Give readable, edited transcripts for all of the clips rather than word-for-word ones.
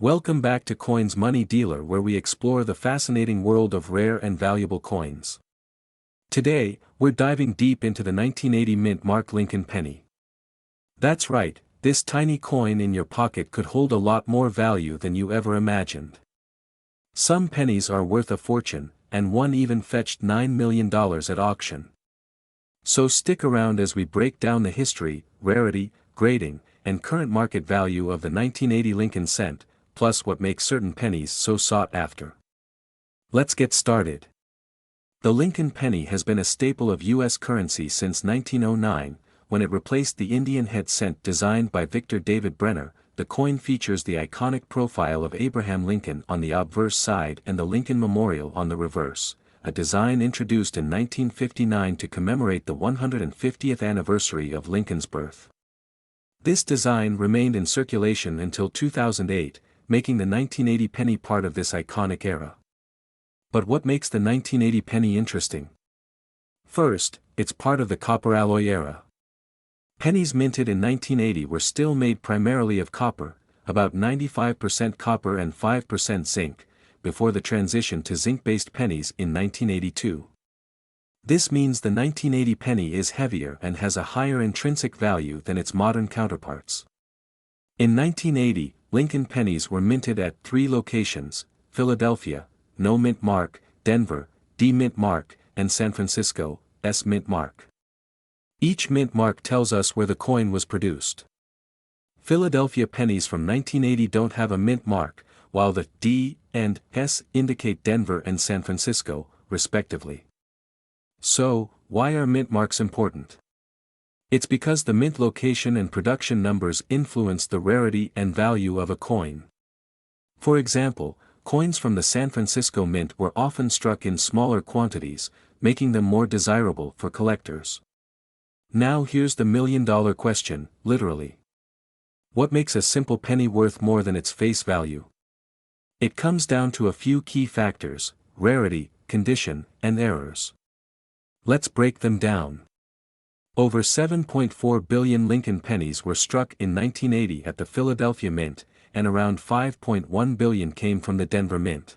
Welcome back to Coins Money Dealer, where we explore the fascinating world of rare and valuable coins. Today, we're diving deep into the 1980 mint mark Lincoln penny. That's right, this tiny coin in your pocket could hold a lot more value than you ever imagined. Some pennies are worth a fortune, and one even fetched $9 million at auction. So stick around as we break down the history, rarity, grading, and current market value of the 1980 Lincoln cent, plus what makes certain pennies so sought after. Let's get started. The Lincoln penny has been a staple of U.S. currency since 1909, when it replaced the Indian head cent designed by Victor David Brenner. The coin features the iconic profile of Abraham Lincoln on the obverse side and the Lincoln Memorial on the reverse, a design introduced in 1959 to commemorate the 150th anniversary of Lincoln's birth. This design remained in circulation until 2008, making the 1980 penny part of this iconic era. But what makes the 1980 penny interesting? First, it's part of the copper alloy era. Pennies minted in 1980 were still made primarily of copper, about 95% copper and 5% zinc, before the transition to zinc-based pennies in 1982. This means the 1980 penny is heavier and has a higher intrinsic value than its modern counterparts. In 1980, Lincoln pennies were minted at 3 locations: Philadelphia, No Mint Mark; Denver, D Mint Mark; and San Francisco, S Mint Mark. Each mint mark tells us where the coin was produced. Philadelphia pennies from 1980 don't have a mint mark, while the D and S indicate Denver and San Francisco, respectively. So, why are mint marks important? It's because the mint location and production numbers influence the rarity and value of a coin. For example, coins from the San Francisco Mint were often struck in smaller quantities, making them more desirable for collectors. Now here's the million-dollar question, literally. What makes a simple penny worth more than its face value? It comes down to a few key factors: rarity, condition, and errors. Let's break them down. Over 7.4 billion Lincoln pennies were struck in 1980 at the Philadelphia Mint, and around 5.1 billion came from the Denver Mint.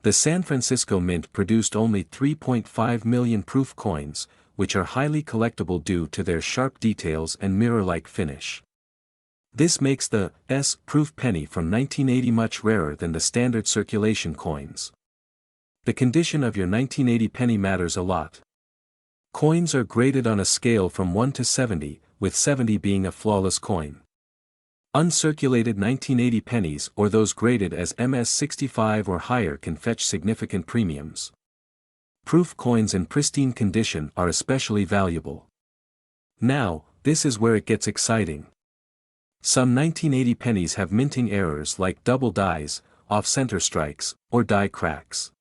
The San Francisco Mint produced only 3.5 million proof coins, which are highly collectible due to their sharp details and mirror-like finish. This makes the S proof penny from 1980 much rarer than the standard circulation coins. The condition of your 1980 penny matters a lot. Coins are graded on a scale from 1 to 70, with 70 being a flawless coin. Uncirculated 1980 pennies or those graded as MS65 or higher can fetch significant premiums. Proof coins in pristine condition are especially valuable. Now, this is where it gets exciting. Some 1980 pennies have minting errors like double dies, off-center strikes, or die cracks.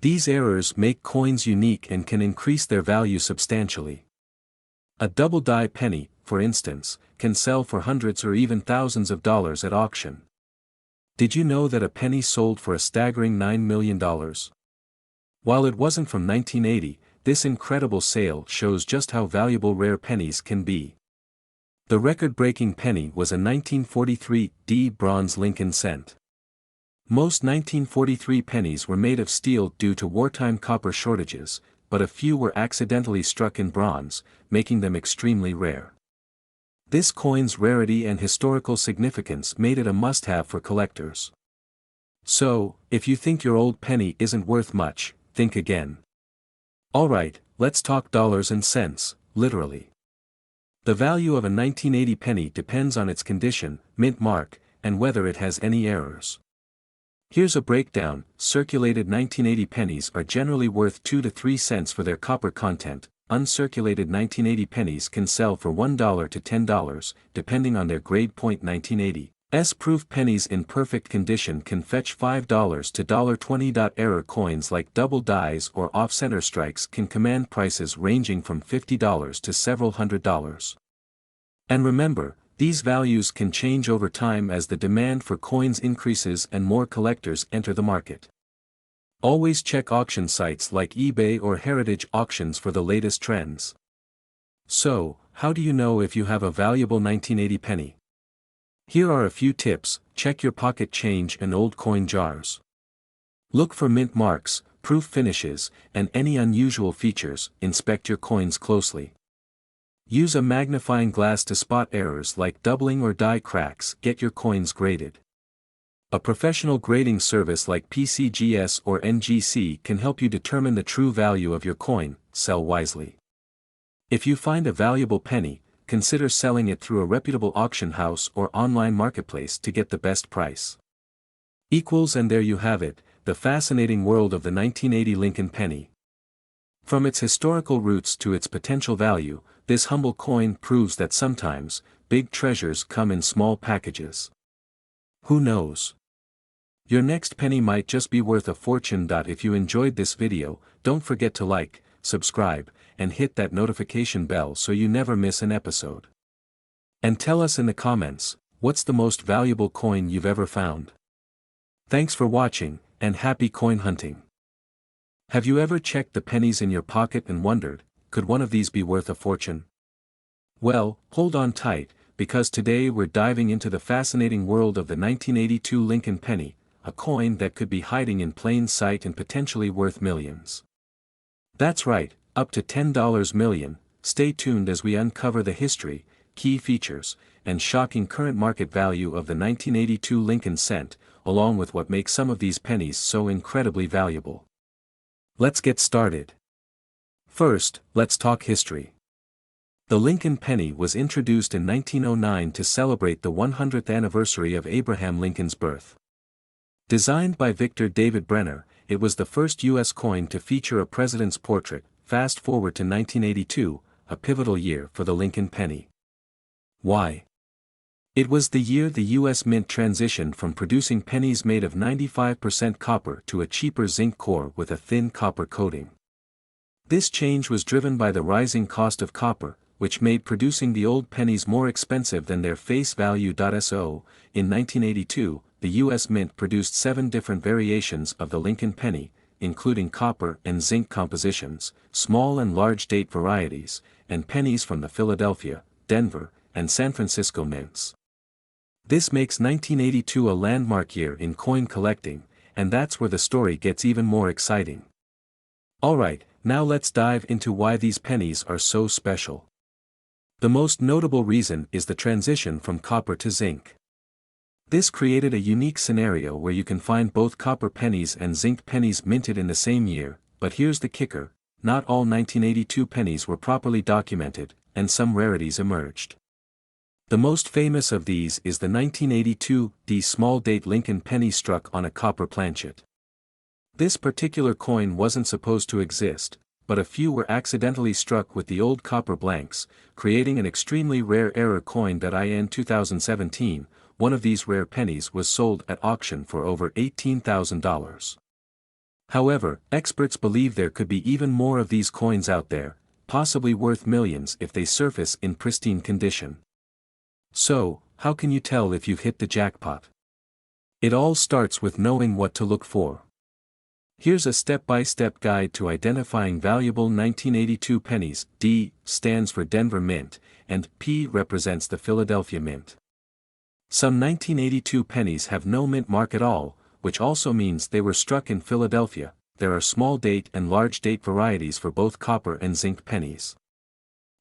These errors make coins unique and can increase their value substantially. A double die penny, for instance, can sell for hundreds or even thousands of dollars at auction. Did you know that a penny sold for a staggering $9 million? While it wasn't from 1980, this incredible sale shows just how valuable rare pennies can be. The record-breaking penny was a 1943 D bronze Lincoln cent. Most 1943 pennies were made of steel due to wartime copper shortages, but a few were accidentally struck in bronze, making them extremely rare. This coin's rarity and historical significance made it a must-have for collectors. So, if you think your old penny isn't worth much, think again. Alright, let's talk dollars and cents, literally. The value of a 1980 penny depends on its condition, mint mark, and whether it has any errors. Here's a breakdown: circulated 1980 pennies are generally worth 2 to 3 cents for their copper content. Uncirculated 1980 pennies can sell for $1 to $10, depending on their grade. 1980 S-proof pennies in perfect condition can fetch $5 to $20. Error coins like double dies or off-center strikes can command prices ranging from $50 to several $100s. And remember, these values can change over time as the demand for coins increases and more collectors enter the market. Always check auction sites like eBay or Heritage Auctions for the latest trends. So, how do you know if you have a valuable 1980 penny? Here are a few tips: check your pocket change and old coin jars. Look for mint marks, proof finishes, and any unusual features. Inspect your coins closely. Use a magnifying glass to spot errors like doubling or die cracks. Get your coins graded. A professional grading service like PCGS or NGC can help you determine the true value of your coin. Sell wisely. If you find a valuable penny, consider selling it through a reputable auction house or online marketplace to get the best price. And there you have it, the fascinating world of the 1980 Lincoln penny. From its historical roots to its potential value, this humble coin proves that sometimes, big treasures come in small packages. Who knows? Your next penny might just be worth a fortune. If you enjoyed this video, don't forget to like, subscribe, and hit that notification bell so you never miss an episode. And tell us in the comments, what's the most valuable coin you've ever found? Thanks for watching, and happy coin hunting. Have you ever checked the pennies in your pocket and wondered, could one of these be worth a fortune? Well, hold on tight, because today we're diving into the fascinating world of the 1982 Lincoln penny, a coin that could be hiding in plain sight and potentially worth millions. That's right, up to $10 million. Stay tuned as we uncover the history, key features, and shocking current market value of the 1982 Lincoln cent, along with what makes some of these pennies so incredibly valuable. Let's get started. First, let's talk history. The Lincoln penny was introduced in 1909 to celebrate the 100th anniversary of Abraham Lincoln's birth. Designed by Victor David Brenner, it was the first U.S. coin to feature a president's portrait. Fast forward to 1982, a pivotal year for the Lincoln penny. Why? It was the year the U.S. Mint transitioned from producing pennies made of 95% copper to a cheaper zinc core with a thin copper coating. This change was driven by the rising cost of copper, which made producing the old pennies more expensive than their face value. So, in 1982, the U.S. Mint produced 7 different variations of the Lincoln penny, including copper and zinc compositions, small and large date varieties, and pennies from the Philadelphia, Denver, and San Francisco mints. This makes 1982 a landmark year in coin collecting, and that's where the story gets even more exciting. Alright, now let's dive into why these pennies are so special. The most notable reason is the transition from copper to zinc. This created a unique scenario where you can find both copper pennies and zinc pennies minted in the same year, but here's the kicker: not all 1982 pennies were properly documented, and some rarities emerged. The most famous of these is the 1982 small date Lincoln penny struck on a copper planchet. This particular coin wasn't supposed to exist, but a few were accidentally struck with the old copper blanks, creating an extremely rare error coin. In 2017, one of these rare pennies was sold at auction for over $18,000. However, experts believe there could be even more of these coins out there, possibly worth millions if they surface in pristine condition. So, how can you tell if you've hit the jackpot? It all starts with knowing what to look for. Here's a step-by-step guide to identifying valuable 1982 pennies. D stands for Denver Mint, and P represents the Philadelphia Mint. Some 1982 pennies have no mint mark at all, which also means they were struck in Philadelphia. There are small date and large date varieties for both copper and zinc pennies.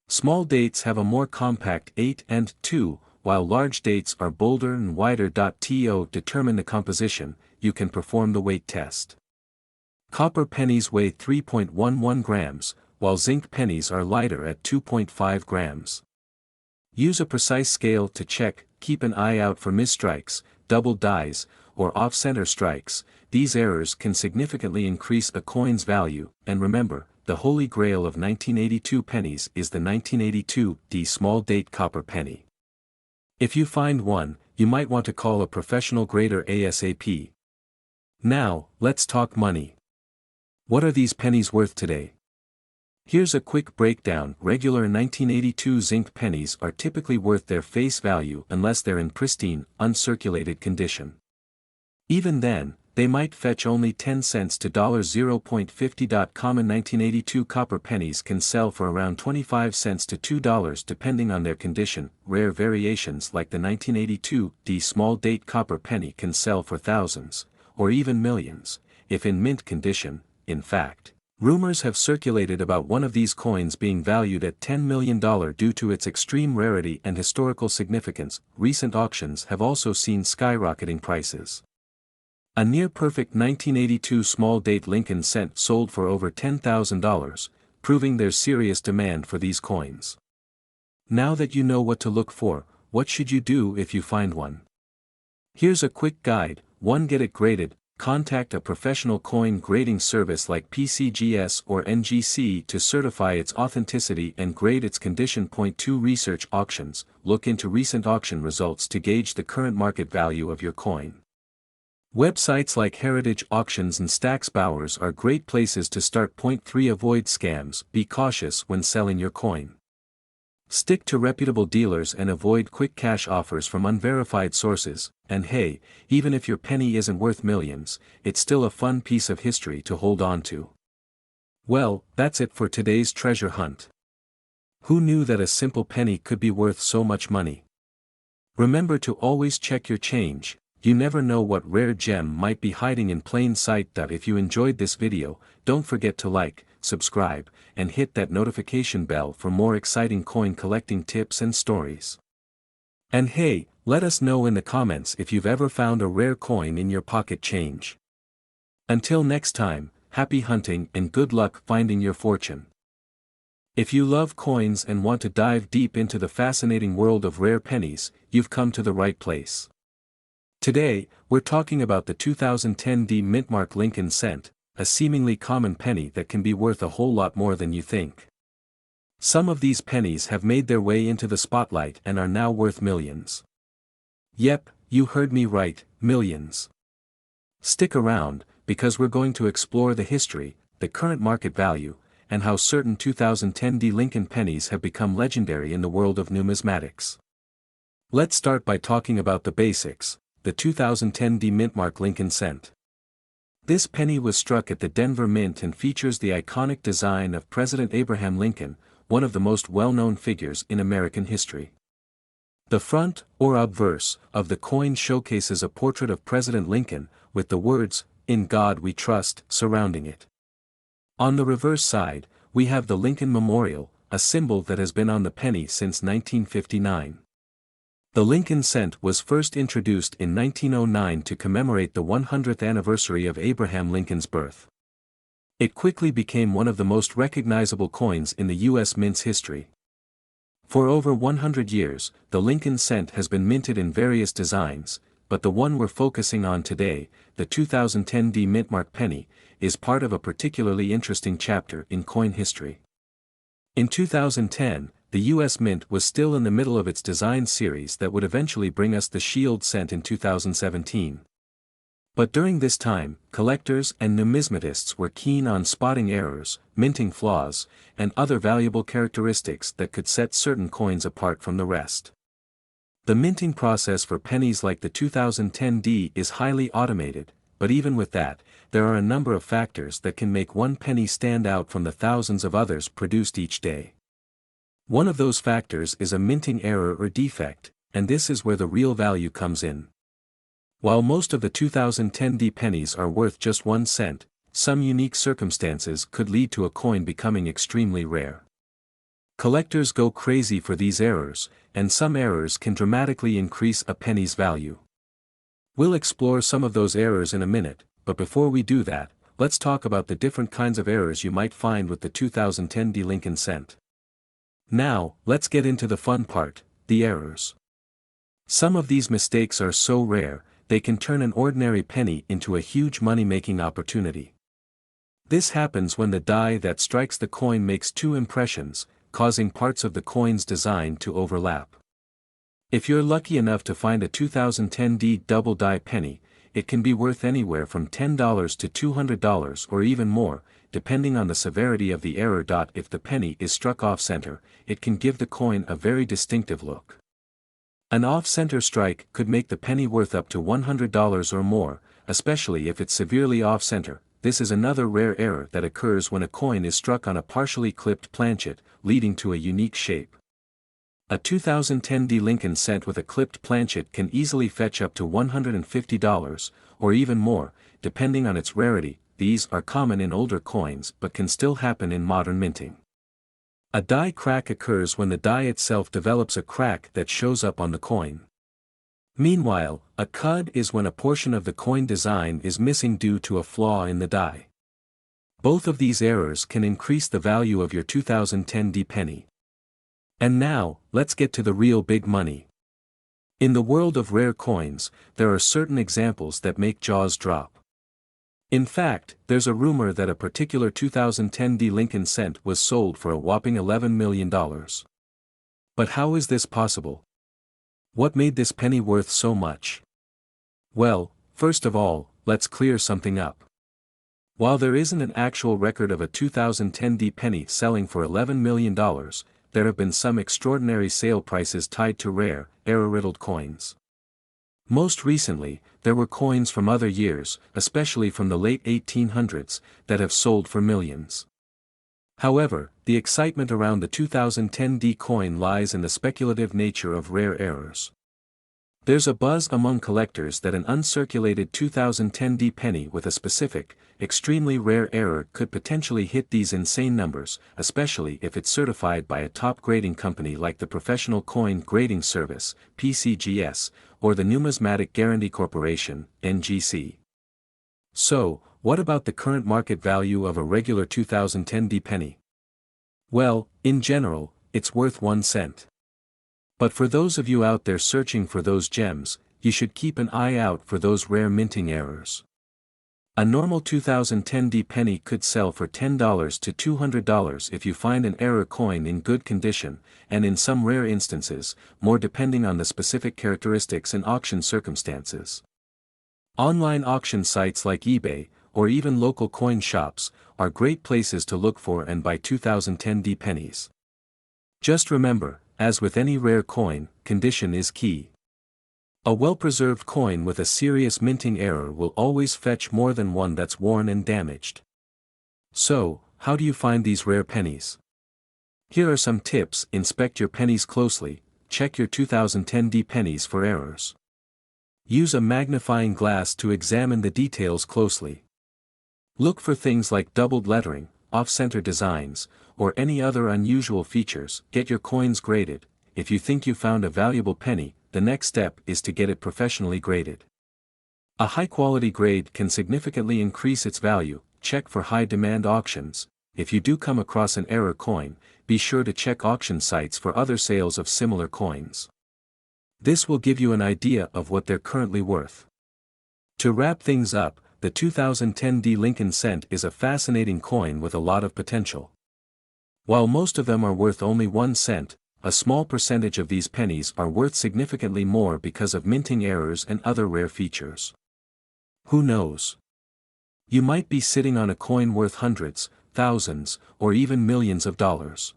Small dates have a more compact 8 and 2, while large dates are bolder and wider. To determine the composition, you can perform the weight test. Copper pennies weigh 3.11 grams, while zinc pennies are lighter at 2.5 grams. Use a precise scale to check. Keep an eye out for misstrikes, double dies, or off-center strikes. These errors can significantly increase a coin's value, and remember, the holy grail of 1982 pennies is the 1982 small date copper penny. If you find one, you might want to call a professional grader ASAP. Now, let's talk money. What are these pennies worth today? Here's a quick breakdown. Regular 1982 zinc pennies are typically worth their face value unless they're in pristine, uncirculated condition. Even then, they might fetch only 10 cents to $0.50. Common 1982 copper pennies can sell for around 25 cents to $2 depending on their condition. Rare variations like the 1982 D small date copper penny can sell for thousands, or even millions, if in mint condition. In fact, rumors have circulated about one of these coins being valued at $10 million due to its extreme rarity and historical significance. Recent auctions have also seen skyrocketing prices. A near-perfect 1982 small-date Lincoln cent sold for over $10,000, proving there's serious demand for these coins. Now that you know what to look for, what should you do if you find one? Here's a quick guide. 1. Get it graded. Contact a professional coin grading service like PCGS or NGC to certify its authenticity and grade its condition. 2. Research auctions. Look into recent auction results to gauge the current market value of your coin. Websites like Heritage Auctions and Stax Bowers are great places to start. 3. Avoid scams. Be cautious when selling your coin. Stick to reputable dealers and avoid quick cash offers from unverified sources. And hey, even if your penny isn't worth millions, it's still a fun piece of history to hold on to. Well, that's it for today's treasure hunt. Who knew that a simple penny could be worth so much money? Remember to always check your change. You never know what rare gem might be hiding in plain sight. If you enjoyed this video, don't forget to like, subscribe, and hit that notification bell for more exciting coin collecting tips and stories. And hey, let us know in the comments if you've ever found a rare coin in your pocket change. Until next time, happy hunting and good luck finding your fortune. If you love coins and want to dive deep into the fascinating world of rare pennies, you've come to the right place. Today, we're talking about the 2010 D Mintmark Lincoln cent, a seemingly common penny that can be worth a whole lot more than you think. Some of these pennies have made their way into the spotlight and are now worth millions. Yep, you heard me right, millions. Stick around, because we're going to explore the history, the current market value, and how certain 2010 D Lincoln pennies have become legendary in the world of numismatics. Let's start by talking about the basics. The 2010 D Mintmark Lincoln cent. This penny was struck at the Denver Mint and features the iconic design of President Abraham Lincoln, one of the most well-known figures in American history. The front, or obverse, of the coin showcases a portrait of President Lincoln, with the words, "In God We Trust," surrounding it. On the reverse side, we have the Lincoln Memorial, a symbol that has been on the penny since 1959. The Lincoln cent was first introduced in 1909 to commemorate the 100th anniversary of Abraham Lincoln's birth. It quickly became one of the most recognizable coins in the U.S. mint's history. For over 100 years, the Lincoln cent has been minted in various designs, but the one we're focusing on today, the 2010 D Mintmark penny, is part of a particularly interesting chapter in coin history. In 2010, the U.S. Mint was still in the middle of its design series that would eventually bring us the Shield cent in 2017. But during this time, collectors and numismatists were keen on spotting errors, minting flaws, and other valuable characteristics that could set certain coins apart from the rest. The minting process for pennies like the 2010 D is highly automated, but even with that, there are a number of factors that can make one penny stand out from the thousands of others produced each day. One of those factors is a minting error or defect, and this is where the real value comes in. While most of the 2010 D pennies are worth just 1 cent, some unique circumstances could lead to a coin becoming extremely rare. Collectors go crazy for these errors, and some errors can dramatically increase a penny's value. We'll explore some of those errors in a minute, but before we do that, let's talk about the different kinds of errors you might find with the 2010 D Lincoln cent. Now, let's get into the fun part, the errors. Some of these mistakes are so rare, they can turn an ordinary penny into a huge money-making opportunity. This happens when the die that strikes the coin makes two impressions, causing parts of the coin's design to overlap. If you're lucky enough to find a 2010 D double die penny, it can be worth anywhere from $10 to $200 or even more, depending on the severity of the error. If the penny is struck off-center, it can give the coin a very distinctive look. An off-center strike could make the penny worth up to $100 or more, especially if it's severely off-center. This is another rare error that occurs when a coin is struck on a partially clipped planchet, leading to a unique shape. A 2010 D Lincoln cent with a clipped planchet can easily fetch up to $150, or even more, depending on its rarity. These are common in older coins but can still happen in modern minting. A die crack occurs when the die itself develops a crack that shows up on the coin. Meanwhile, a cud is when a portion of the coin design is missing due to a flaw in the die. Both of these errors can increase the value of your 2010 D penny. And now, let's get to the real big money. In the world of rare coins, there are certain examples that make jaws drop. In fact, there's a rumor that a particular 2010 D Lincoln cent was sold for a whopping $11 million. But how is this possible? What made this penny worth so much? Well, first of all, let's clear something up. While there isn't an actual record of a 2010 D penny selling for $11 million, there have been some extraordinary sale prices tied to rare, error-riddled coins. Most recently, there were coins from other years, especially from the late 1800s, that have sold for millions. However, the excitement around the 2010 D coin lies in the speculative nature of rare errors. There's a buzz among collectors that an uncirculated 2010 D penny with a specific, extremely rare error could potentially hit these insane numbers, especially if it's certified by a top grading company like the Professional Coin Grading Service, PCGS, or the Numismatic Guarantee Corporation, NGC. So, what about the current market value of a regular 2010 D penny? Well, in general, it's worth 1 cent. But for those of you out there searching for those gems, you should keep an eye out for those rare minting errors. A normal 2010 D penny could sell for $10 to $200 if you find an error coin in good condition, and in some rare instances, more depending on the specific characteristics and auction circumstances. Online auction sites like eBay, or even local coin shops, are great places to look for and buy 2010 D pennies. Just remember, as with any rare coin, condition is key. A well-preserved coin with a serious minting error will always fetch more than one that's worn and damaged. So, how do you find these rare pennies? Here are some tips. Inspect your pennies closely, check your 2010 D pennies for errors. Use a magnifying glass to examine the details closely. Look for things like doubled lettering, off-center designs, or any other unusual features. Get your coins graded. If you think you found a valuable penny, the next step is to get it professionally graded. A high-quality grade can significantly increase its value. Check for high-demand auctions. If you do come across an error coin, be sure to check auction sites for other sales of similar coins. This will give you an idea of what they're currently worth. To wrap things up, the 2010 D Lincoln cent is a fascinating coin with a lot of potential. While most of them are worth only 1 cent, a small percentage of these pennies are worth significantly more because of minting errors and other rare features. Who knows? You might be sitting on a coin worth hundreds, thousands, or even millions of dollars.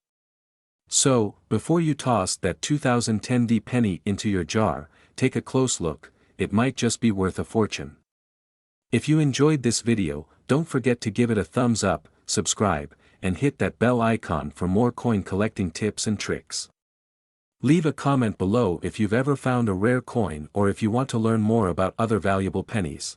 So, before you toss that 2010 D penny into your jar, take a close look. It might just be worth a fortune. If you enjoyed this video, don't forget to give it a thumbs up, subscribe, and hit that bell icon for more coin collecting tips and tricks. Leave a comment below if you've ever found a rare coin or if you want to learn more about other valuable pennies.